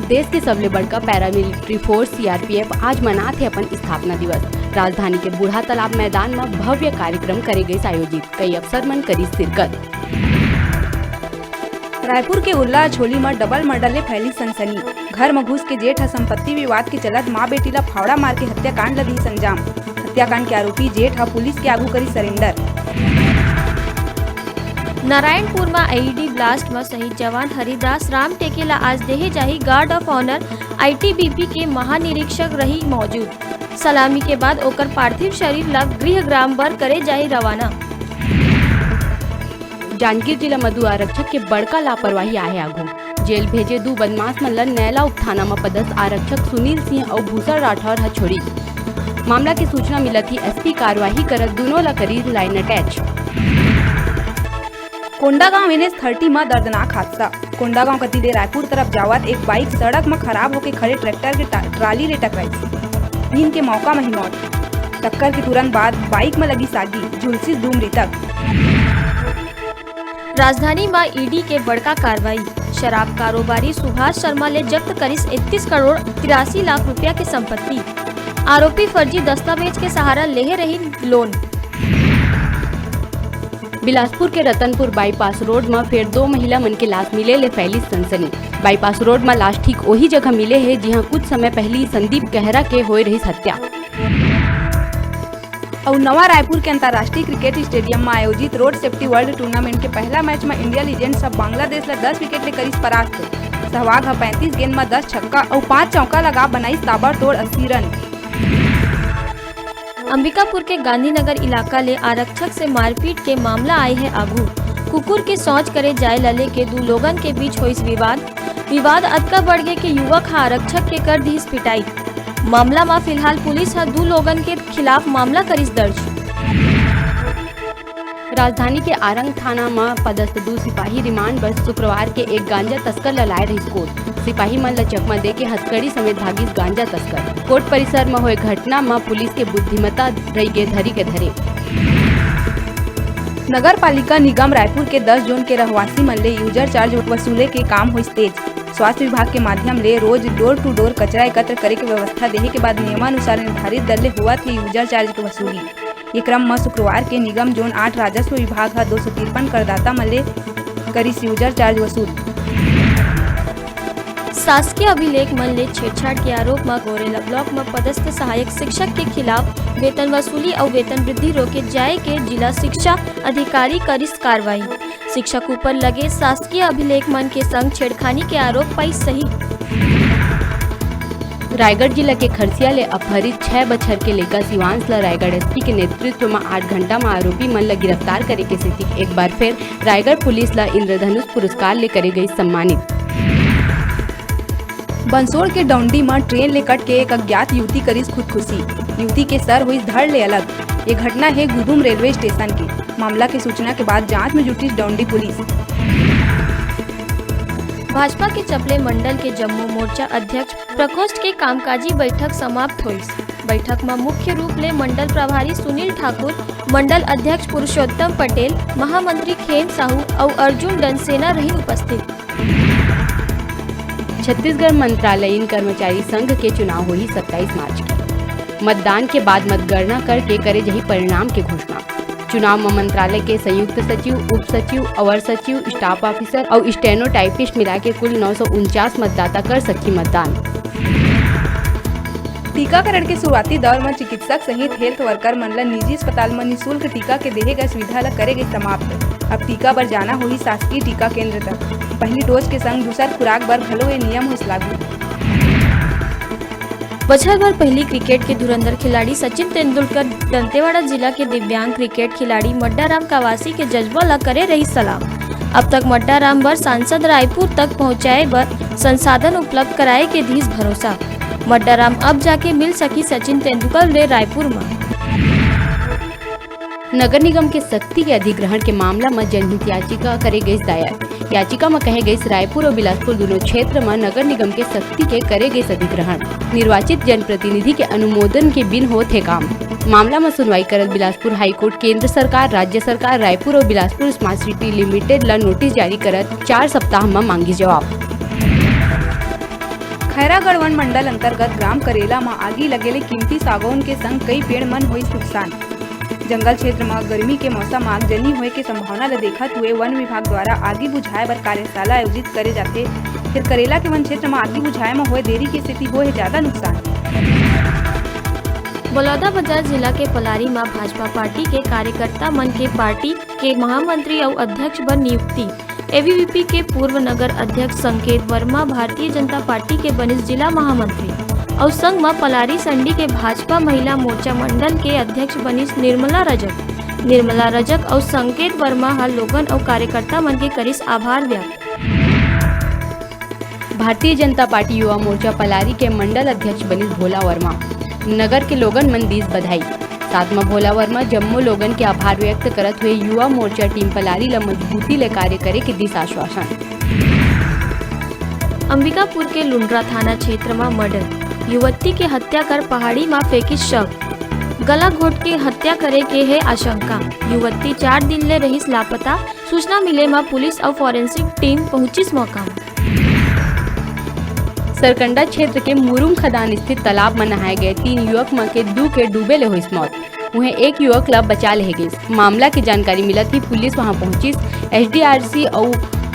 देश के सबले बड़का पैरामिलिट्री फोर्स सीआरपीएफ आज मनाथे अपन स्थापना दिवस। राजधानी के बूढ़ा तालाब मैदान में भव्य कार्यक्रम करे गए आयोजित, कई अफसर मन करी शिरकत। रायपुर के उल्ला झोली में डबल मर्डर ले फैली सनसनी। घर में घुस के जेठ संपत्ति विवाद के चलत मां बेटी ला फावड़ा मार के हत्याकांड ला दी अंजाम। हत्याकांड के आरोपी जेठ पुलिस के आगू करी सरेंडर। नारायणपुर में आईईडी ब्लास्ट में शहीद जवान हरिदास राम टेकेला आज देहे जाही गार्ड ऑफ ऑनर आईटीबीपी के महानिरीक्षक रही मौजूद। सलामी के बाद ओकर पार्थिव शरीर ला गृह ग्राम बर करे जाही रवाना। जांजगीर जिला मधु आरक्षक के बड़का लापरवाही आहे आगू। जेल भेजे 2 बदमाश मन ला नैला उपथाना में पदस्थ आरक्षक सुनील सिंह और भूषण राठौर ह छोड़ी। मामला की सूचना मिलत ही एसपी कार्यवाही करत दोनों ला करी लाइन अटैच। कोंडागांव NH 30 में दर्दनाक हादसा। कोंडागांव कती ले रायपुर तरफ जावत एक बाइक सड़क में खराब होकर खड़े ट्रैक्टर के ट्राली ले टकराई। 3 के मौका में ही मौत। टक्कर के तुरंत बाद बाइक में लगी सागी, झुलसी 2 मृतक। राजधानी में ईडी के बड़का कार्रवाई। शराब कारोबारी सुभाष शर्मा ले जब्त करिस 31 करोड़ 83 लाख रुपया की संपत्ति। आरोपी फर्जी दस्तावेज के सहारा लेहे रही लोन। बिलासपुर के रतनपुर बाईपास रोड में फिर 2 महिला मन के लाश मिले ले फैली सनसनी। बाईपास रोड में लाश ठीक वही जगह मिले है जहां कुछ समय पहले संदीप गहरा के होए रही हत्या। और नवा रायपुर के अंतर्राष्ट्रीय क्रिकेट स्टेडियम में आयोजित रोड सेफ्टी वर्ल्ड टूर्नामेंट के पहला मैच में इंडिया लीजेंड्स अब बांग्लादेश ला 10 विकेट ले करीस परास्त। सहवाग 35 गेंद में 10 छक्का और 5 चौका लगा बनाई ताबड़तोड़ 80 रन। अंबिकापुर के गांधीनगर इलाका ले आरक्षक से मारपीट के मामला आए है आगू। कुकुर के सौच करे जाए लले के 2 लोगन के बीच हुई विवाद अतका बढ़ गए कि युवक हा आरक्षक के कर दी पिटाई। मामला में फिलहाल पुलिस हा 2 लोगन के खिलाफ मामला करिस दर्ज। राजधानी के आरंग थाना में पदस्थ 2 सिपाही रिमांड पर शुक्रवार के एक गांजा तस्कर ललाए रही कोर्ट। सिपाही मन ला चकमा दे के हथकड़ी समेत भागिस गांजा तस्कर। कोर्ट परिसर में हुए घटना में पुलिस के बुद्धिमत्ता रही गे धरी के धरे। नगर पालिका निगम रायपुर के 10 जोन के रहवासी मन ले यूजर चार्ज वसूले के काम हुई तेज। स्वास्थ्य विभाग के माध्यम ले रोज डोर टू डोर कचरा एकत्र करे के व्यवस्था देहे के बाद नियमानुसार निर्धारित दर ले हुआ थी यूजर चार्ज के वसूली। ये क्रम में शुक्रवार के निगम जोन 8 राजस्व विभाग का 253 करदाता मन ले करिस यूजर चार्ज वसूल। शासकीय अभिलेख मन ले छेड़छाड़ के आरोप में गोरेला ब्लॉक में पदस्थ सहायक शिक्षक के खिलाफ वेतन वसूली और वेतन वृद्धि रोके जाए के जिला शिक्षा अधिकारी करिस कार्रवाई। शिक्षक ऊपर लगे शासकीय अभिलेख मन के संग छेड़खानी के आरोप पाई सही। रायगढ़ जिला के खरसिया ले अपहरित 6 बछर के लड़का शिवांश ला रायगढ़ एसपी के नेतृत्व में 8 घंटा में आरोपी मन ला गिरफ्तार करे के स्थिति एक बार फिर रायगढ़ पुलिस ला इंद्रधनुष पुरस्कार ले करे गई सम्मानित। बंसोड़ के डौंडी में ट्रेन ले कट के एक अज्ञात युवती करीस खुदकुशी। युवती के सर हुई धड़ ले अलग। ये घटना है गुदुम रेलवे स्टेशन की। मामला की सूचना के बाद जांच में जुटी डौंडी पुलिस। भाजपा के चपले मंडल के जम्मू मोर्चा अध्यक्ष प्रकोष्ठ के कामकाजी बैठक समाप्त हुई। बैठक में मुख्य रूप ले मंडल प्रभारी सुनील ठाकुर, मंडल अध्यक्ष पुरुषोत्तम पटेल, महामंत्री खेम साहू और अर्जुन डनसेना रही उपस्थित। छत्तीसगढ़ मंत्रालयीन कर्मचारी संघ के चुनाव हुई 27 मार्च की। मतदान के बाद मतगणना करके करे जही परिणाम की घोषणा। चुनाव में मंत्रालय के संयुक्त सचिव, उप सचिव, अवर सचिव, स्टाफ ऑफिसर और स्टेनोटाइपिस्ट मिला के कुल 949 मतदाता कर सकी मतदान। टीकाकरण के शुरुआती दौर में चिकित्सक सहित हेल्थ वर्कर मन ला निजी अस्पताल में निःशुल्क टीका के देहे गए सुविधा ला करे गई समाप्त। अब टीका बर जाना हुई शासकीय टीका केंद्र तक। पहली डोज के संग दूसर खुराक बर घलो ये नियम हुई लागू। बछर भर पहली क्रिकेट के धुरंधर खिलाड़ी सचिन तेंदुलकर दंतेवाड़ा जिला के दिव्यांग क्रिकेट खिलाड़ी मड्डाराम कावासी के जज्बा ला करे रही सलाम। अब तक मड्डाराम बर सांसद रायपुर तक पहुँचाए बर संसाधन उपलब्ध कराए के धीस भरोसा। मड्डाराम अब जाके मिल सकी सचिन तेंदुलकर ले रायपुर में। नगर निगम के शक्ति के अधिग्रहण के मामला में जनहित याचिका करे गई दायर। याचिका में कहे गई रायपुर और बिलासपुर दोनों क्षेत्र में नगर निगम के शक्ति के करे गई अधिग्रहण निर्वाचित जनप्रतिनिधि के अनुमोदन के बिन होते काम। मामला में सुनवाई करत बिलासपुर हाईकोर्ट केंद्र सरकार, राज्य सरकार, रायपुर और बिलासपुर स्मार्ट सिटी लिमिटेड ला नोटिस जारी करत 4 सप्ताह में मांगी जवाब। खैरागढ़ वन मंडल अंतर्गत ग्राम करेला में आगी लगेले कीमती सागौन के संग कई पेड़ मन हुई नुकसान। जंगल क्षेत्र में गर्मी के मौसम आगजनी होए के संभावना ल देखत हुए वन विभाग द्वारा आगी बुझाए बर कार्यशाला आयोजित करे जाथे। फिर करेला के वन क्षेत्र में आगी बुझाए में हुए देरी की स्थिति होए ज्यादा नुकसान। बलौदाबाजार जिला के पलारी में भाजपा पार्टी के कार्यकर्ता मन के पार्टी के महामंत्री और अध्यक्ष बर नियुक्ति। एबीवीपी के पूर्व नगर अध्यक्ष संकेत वर्मा भारतीय जनता पार्टी के बनिस जिला महामंत्री और संग में पलारी संडी के भाजपा महिला मोर्चा मंडल के अध्यक्ष बनिस निर्मला रजक और संकेत वर्मा हर लोगन और कार्यकर्ता मन के करिस आभार व्यक्त। भारतीय जनता पार्टी युवा मोर्चा पलारी के मंडल अध्यक्ष बनिस भोला वर्मा। नगर के लोगन मन दीस बधाई। साथ में भोला वर्मा जम्मू लोगन के आभार व्यक्त करत हुए युवा मोर्चा टीम पलारी ला मजबूती ले कार्य करे के दिस आश्वासन। अंबिकापुर के लुंड्रा थाना क्षेत्र में मर्डर। युवती के हत्या कर पहाड़ी में फेंकी शव। गला घोट के हत्या करे के है आशंका। युवती 4 दिन ले रही लापता। सूचना मिले में पुलिस और फॉरेंसिक टीम पहुंचिस मौका। सरकंडा क्षेत्र के मुरुम खदान स्थित तालाब में नहाए गए 3 युवक में के 2 के डूबे ले हुई मौत। वहीं एक युवक ला बचा ले गई। मामला की जानकारी मिला थी पुलिस वहां पहुंची। एसडीआरसी और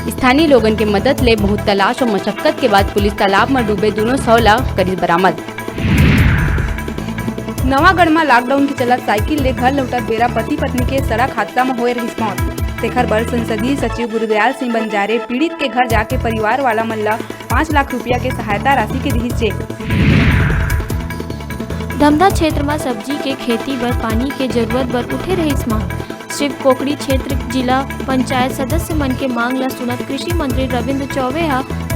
स्थानीय लोगन के मदद ले बहुत तलाश और मशक्कत के बाद पुलिस तालाब में डूबे दोनों 100 ला करी बरामद। नवागढ़ में लॉकडाउन के चलत साइकिल ले घर लौटत बेरा पति पत्नी के सड़क हादसा में हुए रही मौत। शेखर बर संसदीय सचिव गुरुदयाल सिंह बंजारे पीड़ित के घर जाके परिवार वाला मन ला 5 लाख रुपया के सहायता राशि के दी चेक। धमधा क्षेत्र में सब्जी के खेती बर पानी के जरूरत बर उठे रही मांग। शिव कोकड़ी क्षेत्र जिला पंचायत सदस्य मन के मांग ला सुनत कृषि मंत्री रविंद्र चौबे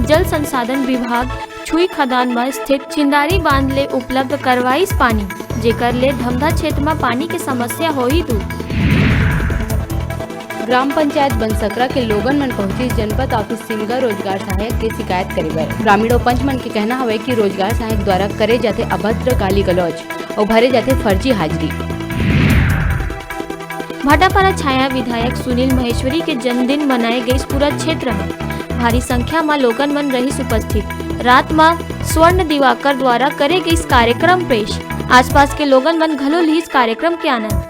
जल संसाधन विभाग छुई खदान में स्थित छिंदारी बांध ले उपलब्ध करवाइस पानी, जेकर ले धमधा क्षेत्र में पानी के समस्या होई दूर। ग्राम पंचायत बनसकरा के लोगन मन पहुंची जनपद ऑफिस सिमगा रोजगार सहायक के शिकायत करे बर। ग्रामीणों पंच मन के कहना हवे कि रोजगार सहायक द्वारा करे जाते अभद्र गाली गलौज और भरे जाते फर्जी हाजिरी। भाटापारा छाया विधायक सुनील महेश्वरी के जन्मदिन मनाए गए पूरा क्षेत्र में भारी संख्या में लोगन मन रही उपस्थित। रात में स्वर्ण दिवाकर द्वारा करे गई कार्यक्रम पेश। आसपास के लोगन मन घलो लीस कार्यक्रम के आनंद।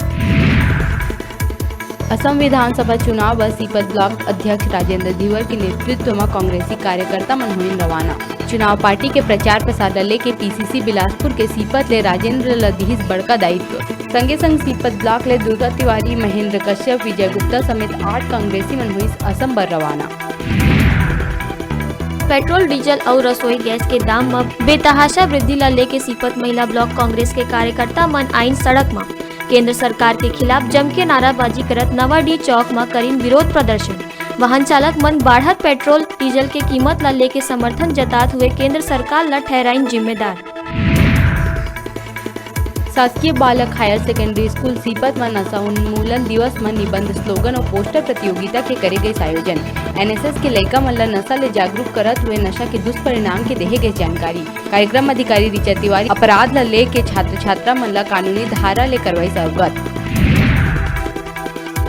असम विधानसभा चुनाव व सीपत ब्लॉक अध्यक्ष राजेंद्र धीवर के नेतृत्व में कांग्रेसी कार्यकर्ता मन हुई रवाना। चुनाव पार्टी के प्रचार प्रसार ले के पीसीसी बिलासपुर के सीपत ले राजेंद्र लदीस बड़का दायित्व। संगे संग सीपत ब्लॉक ले दुर्गा तिवारी, महेंद्र कश्यप, विजय गुप्ता समेत 8 कांग्रेसी मन हुई असम बर रवाना। पेट्रोल डीजल और रसोई गैस के दाम में बेतहाशा वृद्धि ला लेके सीपत महिला ब्लॉक कांग्रेस के कार्यकर्ता मन आइन सड़क में केंद्र सरकार के खिलाफ जम के नाराबाजी करत नवाडी चौक में करीन विरोध प्रदर्शन। वाहन चालक मन बढ़त पेट्रोल डीजल के कीमत ला लेके समर्थन जतात हुए केंद्र सरकार ला ठहराइन जिम्मेदार। शासकीय बालक हायर सेकेंडरी स्कूल सीपत में नशा उन्मूलन दिवस में निबंध स्लोगन और पोस्टर प्रतियोगिता के करे गए आयोजन। एनएसएस के लड़का मन ला नशा ले जागरूक करत हुए नशा के दुष्परिणाम के देहे गए जानकारी। कार्यक्रम अधिकारी ऋचा तिवारी अपराध ला ले के छात्र छात्रा मन ला कानूनी धारा ले करवाई अवगत।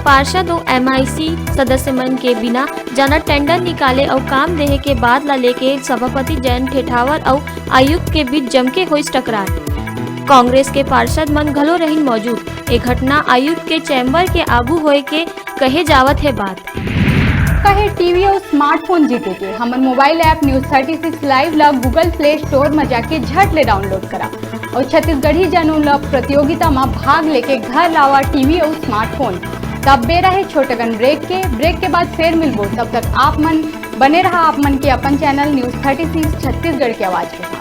पार्षद और एमआईसी सदस्य मन के बिना जाना टेंडर निकाले और काम देहे के बाद ला लेके सभापति जयंत ठेठावर और आयुक्त के बीच जम के हुई टकरार। कांग्रेस के पार्षद मन घलो रहीन मौजूद। एक घटना आयुक्त के चैम्बर के आगू होए के कहे जावत है बात। कहे टीवी और स्मार्टफोन जीते के हमर मोबाइल ऐप न्यूज 36 लाइव ला गूगल प्ले स्टोर में जाके झट ले डाउनलोड करा और छत्तीसगढ़ी जनू ला प्रतियोगिता में भाग लेके घर लावा टीवी और स्मार्टफोन। तब बेरा है छोटगन ब्रेक के बाद फिर मिलबो। तब तक आप मन बने रहा आप मन के अपन चैनल न्यूज 36 छत्तीसगढ़ की आवाज के।